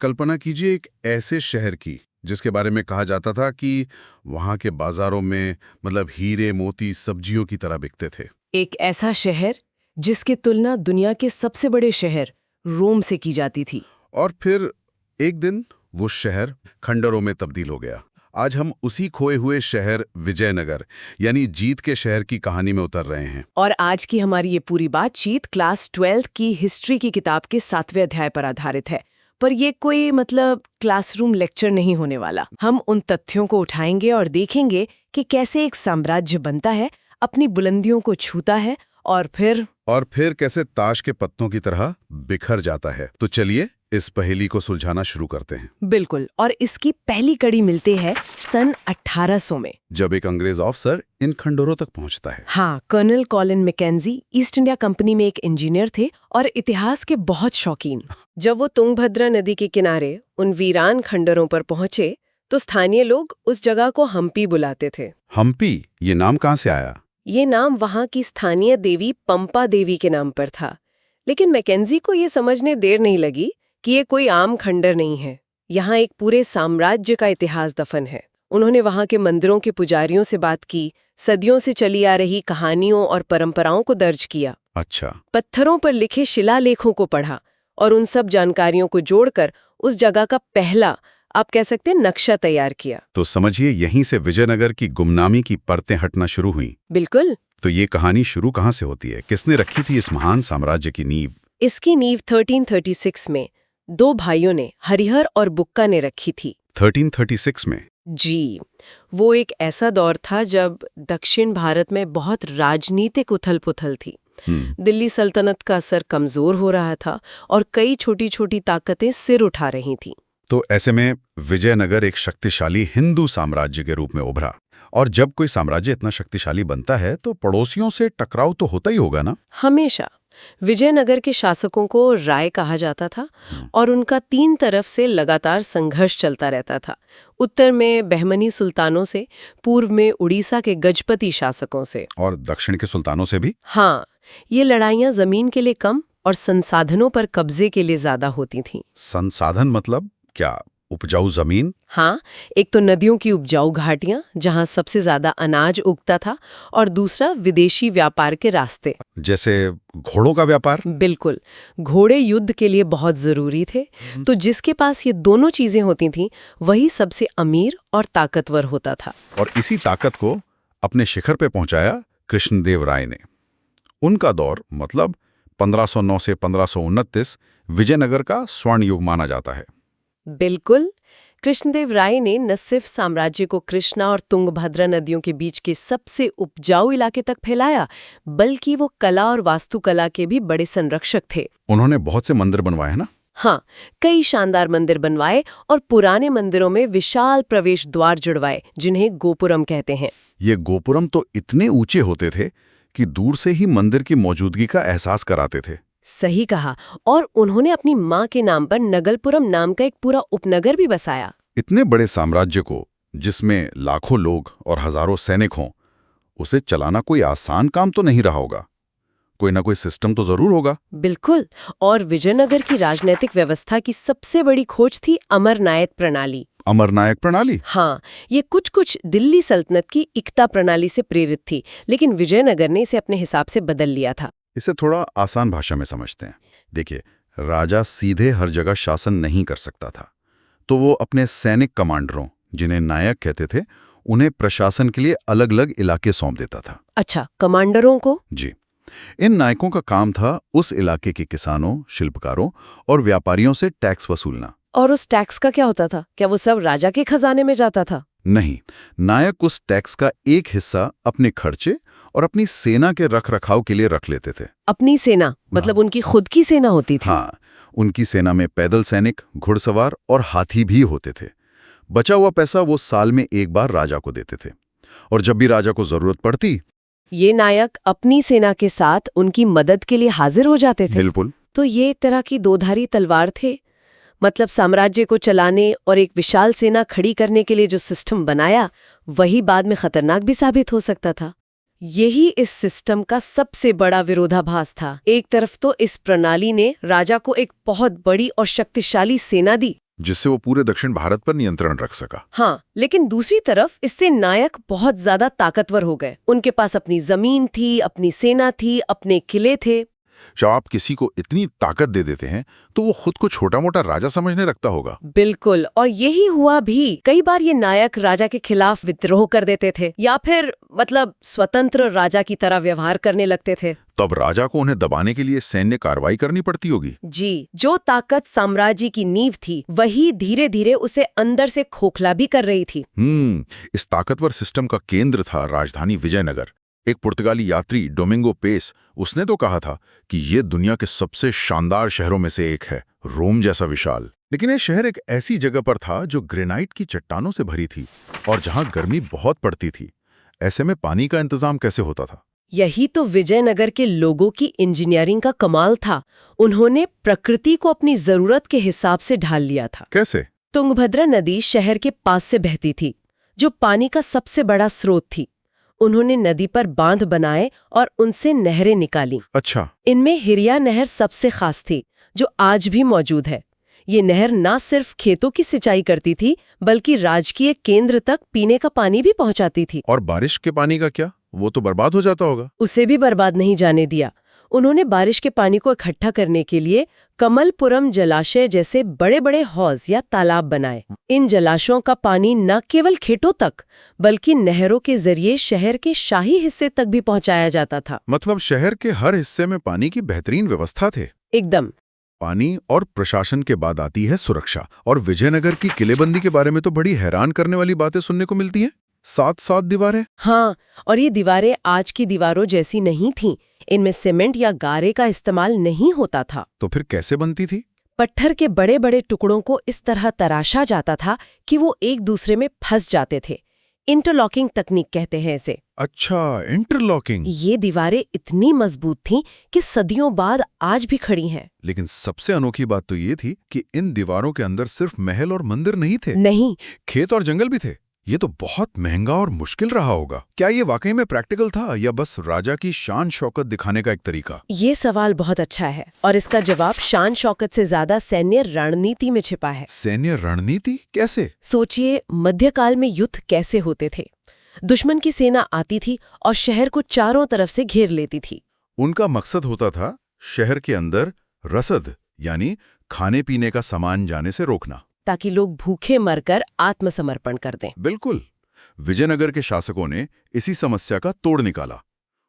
कल्पना कीजिए एक ऐसे शहर की जिसके बारे में कहा जाता था कि वहां के बाजारों में मतलब हीरे मोती सब्जियों की तरह बिकते थे। एक ऐसा शहर जिसकी तुलना दुनिया के सबसे बड़े शहर रोम से की जाती थी। और फिर एक दिन वो शहर खंडरों में तब्दील हो गया। आज हम उसी खोए हुए शहर विजयनगर यानी जीत के शहर की कहानी में उतर रहे हैं। और आज की हमारी ये पूरी बातचीत क्लास 12 की हिस्ट्री की किताब के 7वें अध्याय पर आधारित है। पर ये कोई क्लासरूम लेक्चर नहीं होने वाला। हम उन तथ्यों को उठाएंगे और देखेंगे कि कैसे एक साम्राज्य बनता है, अपनी बुलंदियों को छूता है और फिर कैसे ताश के पत्तों की तरह बिखर जाता है। तो चलिए इस पहेली को सुलझाना शुरू करते हैं। बिल्कुल। और इसकी पहली कड़ी मिलती है सन 1800 में, जब एक अंग्रेज ऑफिसर इन खंडरों तक पहुंचता है। हाँ, colonel Colin Mackenzie East India Company में एक इंजीनियर थे और इतिहास के बहुत शौकीन। जब वो तुंगभद्रा नदी के किनारे उन वीरान खंडरों पर पहुंचे तो स्थानीय लोग उस जगह को हम्पी बुलाते थे। हम्पी, ये नाम कहाँ से आया? ये नाम वहां की स्थानीय देवी पंपा देवी के नाम पर था। लेकिन मैकेंजी को ये समझने देर नहीं लगी कि ये कोई आम खंडर नहीं है। यहाँ एक पूरे साम्राज्य का इतिहास दफन है। उन्होंने वहाँ के मंदिरों के पुजारियों से बात की, सदियों से चली आ रही कहानियों और परंपराओं को दर्ज किया। अच्छा। पत्थरों पर लिखे शिलालेखों को पढ़ा और उन सब जानकारियों को जोड़कर उस जगह का पहला, आप कह सकते हैं, नक्शा तैयार किया। तो समझिए यहीं से विजयनगर की गुमनामी की परतें हटना शुरू हुई। बिल्कुल। तो ये कहानी शुरू कहाँ से होती है? किसने रखी थी इस महान साम्राज्य की नींव? इसकी नींव 1336 में दो भाइयों ने, हरिहर और बुक्का ने रखी थी। 1336 में? जी, वो एक ऐसा दौर था जब दक्षिण भारत में बहुत राजनीतिक उथल-पुथल थी। दिल्ली सल्तनत का असर कमजोर हो रहा था और कई छोटी छोटी ताकतें सिर उठा रही थीं। तो ऐसे में विजयनगर एक शक्तिशाली हिंदू साम्राज्य के रूप में उभरा। और जब कोई साम्राज्य इतना शक्तिशाली बनता है तो पड़ोसियों से टकराव तो होता ही होगा ना? हमेशा। विजयनगर के शासकों को राय कहा जाता था और उनका 3 तरफ से लगातार संघर्ष चलता रहता था। उत्तर में बहमनी सुल्तानों से, पूर्व में उड़ीसा के गजपति शासकों से, और दक्षिण के सुल्तानों से भी। हाँ, ये लड़ाइयाँ जमीन के लिए कम और संसाधनों पर कब्जे के लिए ज्यादा होती थीं। संसाधन मतलब क्या? उपजाऊ जमीन? हाँ, एक तो नदियों की उपजाऊ घाटियां जहां सबसे ज्यादा अनाज उगता था और दूसरा विदेशी व्यापार के रास्ते। जैसे घोड़ों का व्यापार? बिल्कुल, घोड़े युद्ध के लिए बहुत जरूरी थे। तो जिसके पास ये दोनों चीजें होती थीं, वही सबसे अमीर और ताकतवर होता था। और इसी ताकत को अपने शिखर पे पहुंचाया कृष्णदेव राय ने। उनका दौर 1509 से 1529 विजयनगर का स्वर्ण युग माना जाता है। बिल्कुल। कृष्णदेव राय ने न सिर्फ साम्राज्य को कृष्णा और तुंगभद्रा नदियों के बीच के सबसे उपजाऊ इलाके तक फैलाया, बल्कि वो कला और वास्तुकला के भी बड़े संरक्षक थे। उन्होंने बहुत से मंदिर बनवाए हैं ना? हाँ, कई शानदार मंदिर बनवाए और पुराने मंदिरों में विशाल प्रवेश द्वार जुड़वाए, जिन्हें गोपुरम कहते हैं। ये गोपुरम तो इतने ऊंचे होते थे कि दूर से ही मंदिर की मौजूदगी का एहसास कराते थे। सही कहा। और उन्होंने अपनी माँ के नाम पर नगलपुरम नाम का एक पूरा उपनगर भी बसाया। इतने बड़े साम्राज्य को, जिसमें लाखों लोग और हजारों सैनिक हों, उसे चलाना कोई आसान काम तो नहीं रहा होगा। कोई ना कोई सिस्टम तो जरूर होगा। बिल्कुल। और विजयनगर की राजनीतिक व्यवस्था की सबसे बड़ी खोज थी अमरनायक प्रणाली। अमरनायक प्रणाली? हाँ, ये कुछ दिल्ली सल्तनत की इक्ता प्रणाली से प्रेरित थी, लेकिन विजयनगर ने इसे अपने हिसाब से बदल लिया था। इसे थोड़ा आसान भाषा में समझते हैं। देखिए, राजा सीधे हर जगह शासन नहीं कर सकता था, तो वो अपने सैनिक कमांडरों, जिन्हें नायक कहते थे, उन्हें प्रशासन के लिए अलग अलग इलाके सौंप देता था। अच्छा, कमांडरों को? जी। इन नायकों का काम था उस इलाके के किसानों, शिल्पकारों और व्यापारियों से टैक्स वसूलना। और उस टैक्स का क्या होता था? क्या वो सब राजा के खजाने में जाता था? नहीं, नायक उस टैक्स का एक हिस्सा अपने खर्चे और अपनी सेना के रखरखाव के लिए रख लेते थे। अपनी सेना मतलब उनकी खुद की सेना होती थी? हाँ, उनकी सेना में पैदल सैनिक, घुड़सवार और हाथी भी होते थे। बचा हुआ पैसा वो साल में एक बार राजा को देते थे, और जब भी राजा को जरूरत पड़ती, ये नायक अपनी सेना के साथ उनकी मदद के लिए हाजिर हो जाते थे। बिल्कुल। तो ये एक तरह की दोधारी तलवार थे। साम्राज्य को चलाने और एक विशाल सेना खड़ी करने के लिए जो सिस्टम बनाया, वही बाद में खतरनाक भी साबित हो सकता था। यही इस सिस्टम का सबसे बड़ा विरोधाभास था। एक तरफ तो इस प्रणाली ने राजा को एक बहुत बड़ी और शक्तिशाली सेना दी, जिससे वो पूरे दक्षिण भारत पर नियंत्रण रख सका। हाँ, लेकिन दूसरी तरफ इससे नायक बहुत ज्यादा ताकतवर हो गए। उनके पास अपनी जमीन थी, अपनी सेना थी, अपने किले थे। जब आप किसी को इतनी ताकत दे देते हैं तो वो खुद को छोटा मोटा राजा समझने लगता होगा। बिल्कुल, और यही हुआ भी। कई बार ये नायक राजा के खिलाफ विद्रोह कर देते थे या फिर स्वतंत्र राजा की तरह व्यवहार करने लगते थे। तब राजा को उन्हें दबाने के लिए सैन्य कार्रवाई करनी पड़ती होगी। जी, जो ताकत साम्राज्य की नींव थी वही धीरे धीरे उसे अंदर से खोखला भी कर रही थी। इस ताकतवर सिस्टम का केंद्र था राजधानी विजयनगर। एक पुर्तगाली यात्री डोमिंगो पेस, उसने तो कहा था कि ये दुनिया के सबसे शानदार शहरों में से एक है, रोम जैसा विशाल। लेकिन ये शहर एक ऐसी जगह पर था जो ग्रेनाइट की चट्टानों से भरी थी और जहां गर्मी बहुत पड़ती थी। ऐसे में पानी का इंतजाम कैसे होता था? यही तो विजयनगर के लोगों की इंजीनियरिंग का कमाल था। उन्होंने प्रकृति को अपनी जरूरत के हिसाब से ढाल लिया था। कैसे? तुंगभद्रा नदी शहर के पास से बहती थी, जो पानी का सबसे बड़ा स्रोत थी। उन्होंने नदी पर बांध बनाए और उनसे नहरें निकाली। अच्छा। इनमें हिरिया नहर सबसे खास थी, जो आज भी मौजूद है। ये नहर न सिर्फ खेतों की सिंचाई करती थी, बल्कि राजकीय केंद्र तक पीने का पानी भी पहुंचाती थी। और बारिश के पानी का क्या? वो तो बर्बाद हो जाता होगा। उसे भी बर्बाद नहीं जाने दिया। उन्होंने बारिश के पानी को इकट्ठा करने के लिए कमलपुरम जलाशय जैसे बड़े बड़े हौज या तालाब बनाए। इन जलाशयों का पानी न केवल खेतों तक, बल्कि नहरों के जरिए शहर के शाही हिस्से तक भी पहुंचाया जाता था। मतलब शहर के हर हिस्से में पानी की बेहतरीन व्यवस्था थे। एकदम। पानी और प्रशासन के बाद आती है सुरक्षा। और विजयनगर की किलेबंदी के बारे में तो बड़ी हैरान करने वाली बातें सुनने को मिलती हैं। 7-7 दीवारें। हाँ, और ये दीवारें आज की दीवारों जैसी नहीं थीं। इनमें सीमेंट या गारे का इस्तेमाल नहीं होता था। तो फिर कैसे बनती थी? पत्थर के बड़े बड़े टुकड़ों को इस तरह तराशा जाता था कि वो एक दूसरे में फंस जाते थे। इंटरलॉकिंग तकनीक कहते हैं इसे। अच्छा, इंटरलॉकिंग। ये दीवारें इतनी मजबूत थीं कि सदियों बाद आज भी खड़ी हैं। लेकिन सबसे अनोखी बात तो ये थी कि इन दीवारों के अंदर सिर्फ महल और मंदिर नहीं थे। नहीं, खेत और जंगल भी थे। ये तो बहुत महंगा और मुश्किल रहा होगा। क्या ये वाकई में प्रैक्टिकल था या बस राजा की शान शौकत दिखाने का एक तरीका? ये सवाल बहुत अच्छा है और इसका जवाब शान शौकत से ज्यादा सैन्य रणनीति में छिपा है। सैन्य रणनीति कैसे? सोचिए, मध्यकाल में युद्ध कैसे होते थे। दुश्मन की सेना आती थी और शहर को चारों तरफ से घेर लेती थी। उनका मकसद होता था शहर के अंदर रसद यानी खाने पीने का सामान जाने से रोकना, ताकि लोग भूखे मरकर आत्मसमर्पण कर दें। बिल्कुल। विजयनगर के शासकों ने इसी समस्या का तोड़ निकाला।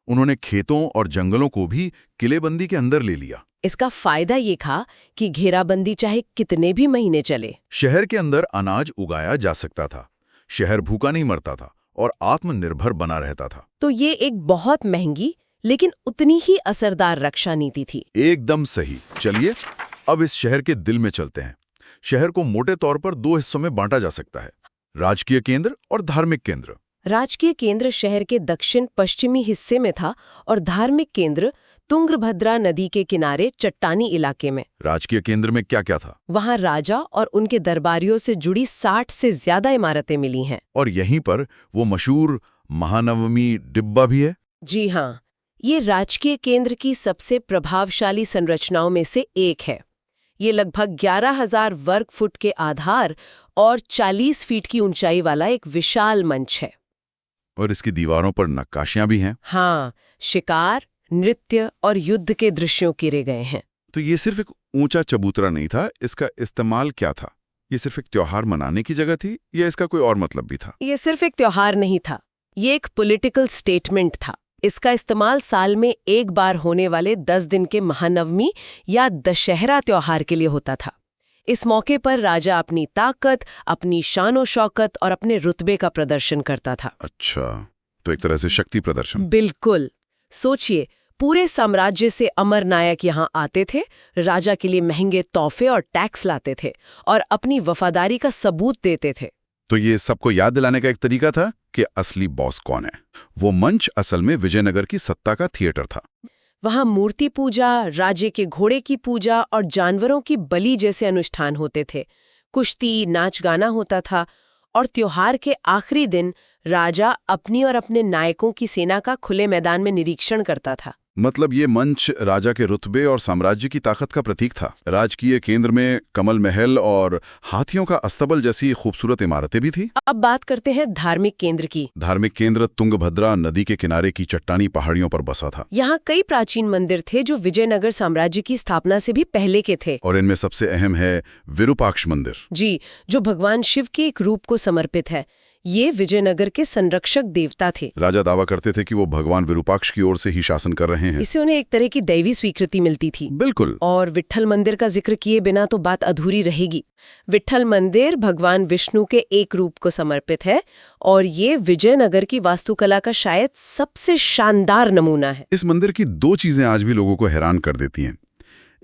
उन्होंने खेतों और जंगलों को भी किलेबंदी के अंदर ले लिया। इसका फायदा ये था कि घेराबंदी चाहे कितने भी महीने चले, शहर के अंदर अनाज उगाया जा सकता था, शहर भूखा नहीं मरता था और आत्मनिर्भर बना रहता था। तो ये एक बहुत महंगी लेकिन उतनी ही असरदार रक्षा नीति थी। एकदम सही। चलिए अब इस शहर के दिल में चलते हैं। शहर को मोटे तौर पर 2 हिस्सों में बांटा जा सकता है, राजकीय केंद्र और धार्मिक केंद्र। राजकीय केंद्र शहर के दक्षिण पश्चिमी हिस्से में था और धार्मिक केंद्र तुंगभद्रा नदी के किनारे चट्टानी इलाके में। राजकीय केंद्र में क्या क्या था? वहां राजा और उनके दरबारियों से जुड़ी 60 से ज्यादा इमारतें मिली हैं। और यहीं पर वो मशहूर महानवमी डिब्बा भी है। जी हाँ, ये राजकीय केंद्र की सबसे प्रभावशाली संरचनाओं में से एक है। ये लगभग 11,000 वर्ग फुट के आधार और 40 फीट की ऊंचाई वाला एक विशाल मंच है। और इसकी दीवारों पर नक्काशियां भी हैं। हाँ, शिकार, नृत्य और युद्ध के दृश्यों किरे गए हैं। तो ये सिर्फ एक ऊंचा चबूतरा नहीं था, इसका इस्तेमाल क्या था? ये सिर्फ एक त्योहार मनाने की जगह थी या इसका कोई और मतलब भी था? ये सिर्फ एक त्योहार नहीं था, ये एक पॉलिटिकल स्टेटमेंट था। इसका इस्तेमाल साल में एक बार होने वाले 10 दिन के महानवमी या दशहरा त्योहार के लिए होता था। इस मौके पर राजा अपनी ताकत, अपनी शान और शौकत और अपने रुतबे का प्रदर्शन करता था। अच्छा, तो एक तरह से शक्ति प्रदर्शन। बिल्कुल। सोचिए, पूरे साम्राज्य से अमर नायक यहाँ आते थे, राजा के लिए महंगे तोहफे और टैक्स लाते थे और अपनी वफादारी का सबूत देते थे। तो ये सबको याद दिलाने का एक तरीका था कि असली बॉस कौन है। वो मंच असल में विजयनगर की सत्ता का थिएटर था। वहाँ मूर्ति पूजा, राजे के घोड़े की पूजा और जानवरों की बलि जैसे अनुष्ठान होते थे। कुश्ती, नाच गाना होता था और त्योहार के आखिरी दिन राजा अपनी और अपने नायकों की सेना का खुले मैदान में निरीक्षण करता था। मतलब ये मंच राजा के रुतबे और साम्राज्य की ताकत का प्रतीक था। राजकीय केंद्र में कमल महल और हाथियों का अस्तबल जैसी खूबसूरत इमारतें भी थी। अब बात करते हैं धार्मिक केंद्र की। धार्मिक केंद्र तुंगभद्रा नदी के किनारे की चट्टानी पहाड़ियों पर बसा था यहाँ कई प्राचीन मंदिर थे जो विजयनगर साम्राज्य की स्थापना से भी पहले के थे। और इनमें सबसे अहम है विरूपाक्ष मंदिर। जी, जो भगवान शिव के एक रूप को समर्पित है। ये विजयनगर के संरक्षक देवता थे। राजा दावा करते थे कि वो भगवान विरूपाक्ष की ओर से ही शासन कर रहे हैं। इससे उन्हें एक तरह की दैवी स्वीकृति मिलती थी। बिल्कुल। और विट्ठल मंदिर का जिक्र किए बिना तो बात अधूरी रहेगी। विट्ठल मंदिर भगवान विष्णु के एक रूप को समर्पित है और ये विजयनगर की वास्तुकला का शायद सबसे शानदार नमूना है। इस मंदिर की दो चीजें आज भी लोगों को हैरान कर देती हैं।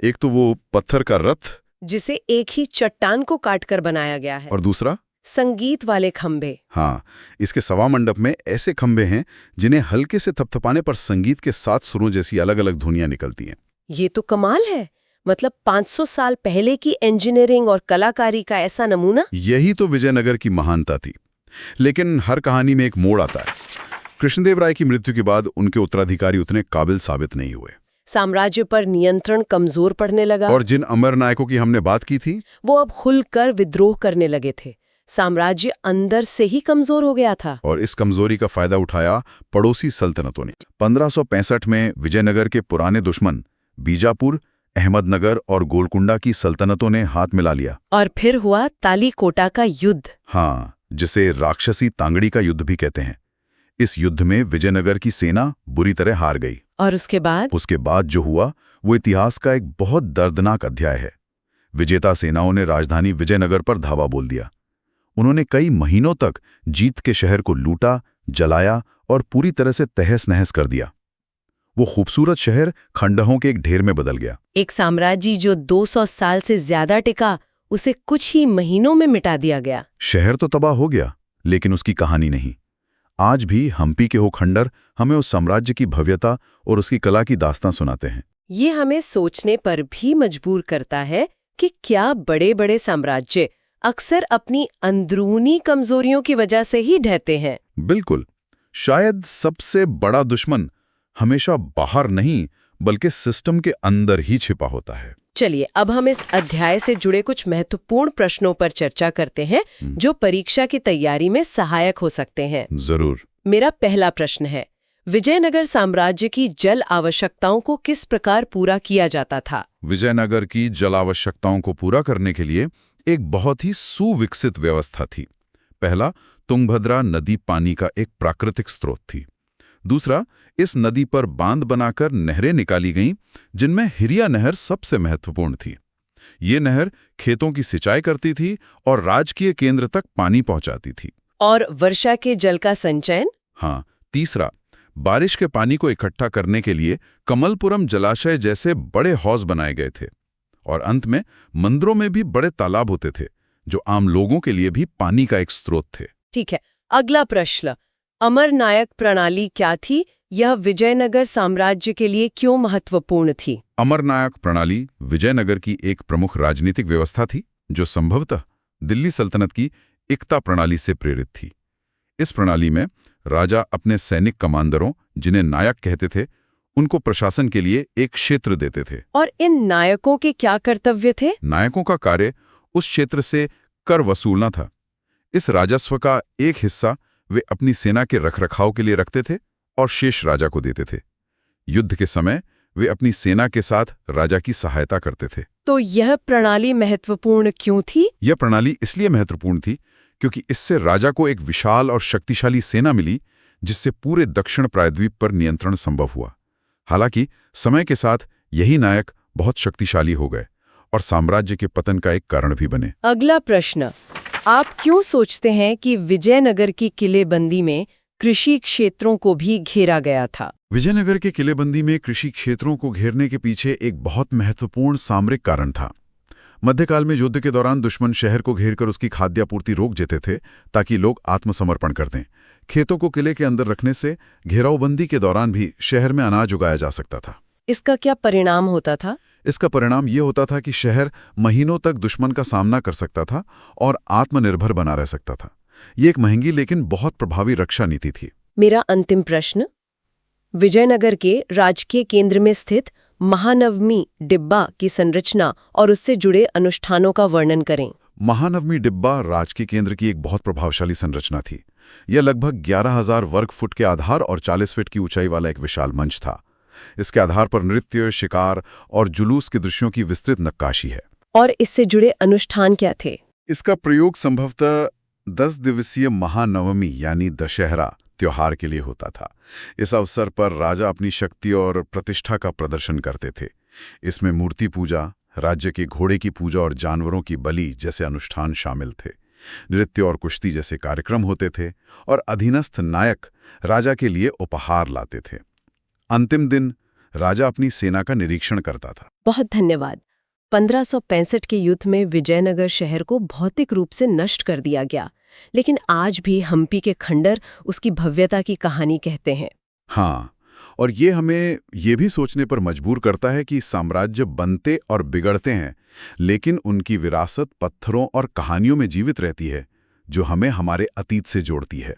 एक तो वो पत्थर का रथ, जिसे एक ही चट्टान को काटकर बनाया गया है, और दूसरा संगीत वाले खंभे। हाँ, इसके सवा मंडप में ऐसे खंभे हैं जिन्हें हल्के से थपथपाने पर संगीत के 7 सुरों जैसी अलग अलग धुनियां निकलती हैं। ये तो कमाल है। मतलब 500 साल पहले की इंजीनियरिंग और कलाकारी का ऐसा नमूना। यही तो विजयनगर की महानता थी। लेकिन हर कहानी में एक मोड़ आता है। कृष्णदेव राय की मृत्यु के बाद उनके उत्तराधिकारी उतने काबिल साबित नहीं हुए। साम्राज्य पर नियंत्रण कमजोर पड़ने लगा और जिन अमर नायकों की हमने बात की थी, वो अब खुलकर विद्रोह करने लगे थे। साम्राज्य अंदर से ही कमजोर हो गया था। और इस कमजोरी का फायदा उठाया पड़ोसी सल्तनतों ने। 1565 में विजयनगर के पुराने दुश्मन बीजापुर, अहमदनगर और गोलकुंडा की सल्तनतों ने हाथ मिला लिया। और फिर हुआ तालीकोटा का युद्ध। हाँ, जिसे राक्षसी तांगड़ी का युद्ध भी कहते हैं। इस युद्ध में विजयनगर की सेना बुरी तरह हार गई। और उसके बाद जो हुआ वो इतिहास का एक बहुत दर्दनाक अध्याय है। विजेता सेनाओं ने राजधानी विजयनगर पर धावा बोल दिया। उन्होंने कई महीनों तक जीत के शहर को लूटा, जलाया और पूरी तरह से तहस नहस कर दिया। वो खूबसूरत शहर खंडहरों के एक ढेर में बदल गया। एक साम्राज्य जो 200 साल से ज्यादा टिका, उसे कुछ ही महीनों में मिटा दिया गया। शहर तो तबाह हो गया, लेकिन उसकी कहानी नहीं। आज भी हम्पी के वो खंडर हमें उस साम्राज्य की भव्यता और उसकी कला की दास्तां सुनाते हैं। ये हमें सोचने पर भी मजबूर करता है कि क्या बड़े-बड़े साम्राज्य अक्सर अपनी अंदरूनी कमजोरियों की वजह से ही ढहते हैं। बिल्कुल। शायद सबसे बड़ा दुश्मन हमेशा बाहर नहीं बल्कि सिस्टम के अंदर ही छिपा होता है। चलिए अब हम इस अध्याय से जुड़े कुछ महत्वपूर्ण प्रश्नों पर चर्चा करते हैं जो परीक्षा की तैयारी में सहायक हो सकते हैं। जरूर। मेरा पहला प्रश्न है, विजयनगर साम्राज्य की जल आवश्यकताओं को किस प्रकार पूरा किया जाता था? विजयनगर की जल आवश्यकताओं को पूरा करने के लिए एक बहुत ही सुविकसित व्यवस्था थी। पहला, तुंगभद्रा नदी पानी का एक प्राकृतिक स्रोत थी। दूसरा, इस नदी पर बांध बनाकर नहरें निकाली गईं, जिनमें हिरिया नहर सबसे महत्वपूर्ण थी। ये नहर खेतों की सिंचाई करती थी और राजकीय केंद्र तक पानी पहुंचाती थी। और वर्षा के जल का संचयन? हाँ। तीसरा, बारिश के पानी को इकट्ठा करने के लिए कमलपुरम जलाशय जैसे बड़े हौज बनाए गए थे। और अंत में मंदिरों में भी बड़े तालाब होते थे, जो आम लोगों के लिए भी पानी का एक स्रोत थे। ठीक है। अगला प्रश्न, अमरनायक प्रणाली क्या थी? यह विजयनगर साम्राज्य के लिए क्यों महत्वपूर्ण थी? अमरनायक प्रणाली विजयनगर की एक प्रमुख राजनीतिक व्यवस्था थी, जो संभवतः दिल्ली सल्तनत की एकता प्रणाली से प्रेरित थी। इस प्रणाली में राजा अपने सैनिक कमांडरों, जिन्हें नायक कहते थे, उनको प्रशासन के लिए एक क्षेत्र देते थे। और इन नायकों के क्या कर्तव्य थे? नायकों का कार्य उस क्षेत्र से कर वसूलना था। इस राजस्व का एक हिस्सा वे अपनी सेना के रखरखाव के लिए रखते थे और शेष राजा को देते थे। युद्ध के समय वे अपनी सेना के साथ राजा की सहायता करते थे। तो यह प्रणाली महत्वपूर्ण क्यों थी? यह प्रणाली इसलिए महत्वपूर्ण थी क्योंकि इससे राजा को एक विशाल और शक्तिशाली सेना मिली, जिससे पूरे दक्षिण प्रायद्वीप पर नियंत्रण संभव हुआ। हालांकि समय के साथ यही नायक बहुत शक्तिशाली हो गए और साम्राज्य के पतन का एक कारण भी बने। अगला प्रश्न, आप क्यों सोचते हैं कि विजयनगर की किलेबंदी में कृषि क्षेत्रों को भी घेरा गया था? विजयनगर के किलेबंदी में कृषि क्षेत्रों को घेरने के पीछे एक बहुत महत्वपूर्ण सामरिक कारण था। मध्यकाल में युद्ध के दौरान दुश्मन शहर को घेरकर उसकी खाद्यापूर्ति रोक देते थे, ताकि लोग आत्मसमर्पण कर दें। खेतों को किले के अंदर रखने से घेरावबंदी के दौरान भी शहर में अनाज उगाया जा सकता था। इसका क्या परिणाम होता था? इसका परिणाम ये होता था कि शहर महीनों तक दुश्मन का सामना कर सकता था और आत्मनिर्भर बना रह सकता था। ये एक महंगी लेकिन बहुत प्रभावी रक्षा नीति थी। मेरा अंतिम प्रश्न, विजयनगर के राजकीय केंद्र में स्थित महानवमी डिब्बा की संरचना और उससे जुड़े अनुष्ठानों का वर्णन करें। महानवमी डिब्बा राजकीय केंद्र की एक बहुत प्रभावशाली संरचना थी। यह लगभग 11,000 वर्ग फुट के आधार और 40 फीट की ऊंचाई वाला एक विशाल मंच था। इसके आधार पर नृत्य, शिकार और जुलूस के दृश्यों की विस्तृत नक्काशी है। और इससे जुड़े अनुष्ठान क्या थे? इसका प्रयोग संभवतः 10 दिवसीय महानवमी यानी दशहरा त्योहार के लिए होता था। इस अवसर पर राजा अपनी शक्ति और प्रतिष्ठा का प्रदर्शन करते थे। इसमें मूर्ति पूजा, राज्य के घोड़े की पूजा और जानवरों की बलि जैसे अनुष्ठान शामिल थे। नृत्य और कुश्ती जैसे कार्यक्रम होते थे और अधीनस्थ नायक राजा के लिए उपहार लाते थे। अंतिम दिन राजा अपनी सेना का निरीक्षण करता था। बहुत धन्यवाद। 1565 के युद्ध में विजयनगर शहर को भौतिक रूप से नष्ट कर दिया गया, लेकिन आज भी हम्पी के खंडर उसकी भव्यता की कहानी कहते हैं। हाँ, और ये हमें ये भी सोचने पर मजबूर करता है कि साम्राज्य बनते और बिगड़ते हैं, लेकिन उनकी विरासत पत्थरों और कहानियों में जीवित रहती है, जो हमें हमारे अतीत से जोड़ती है।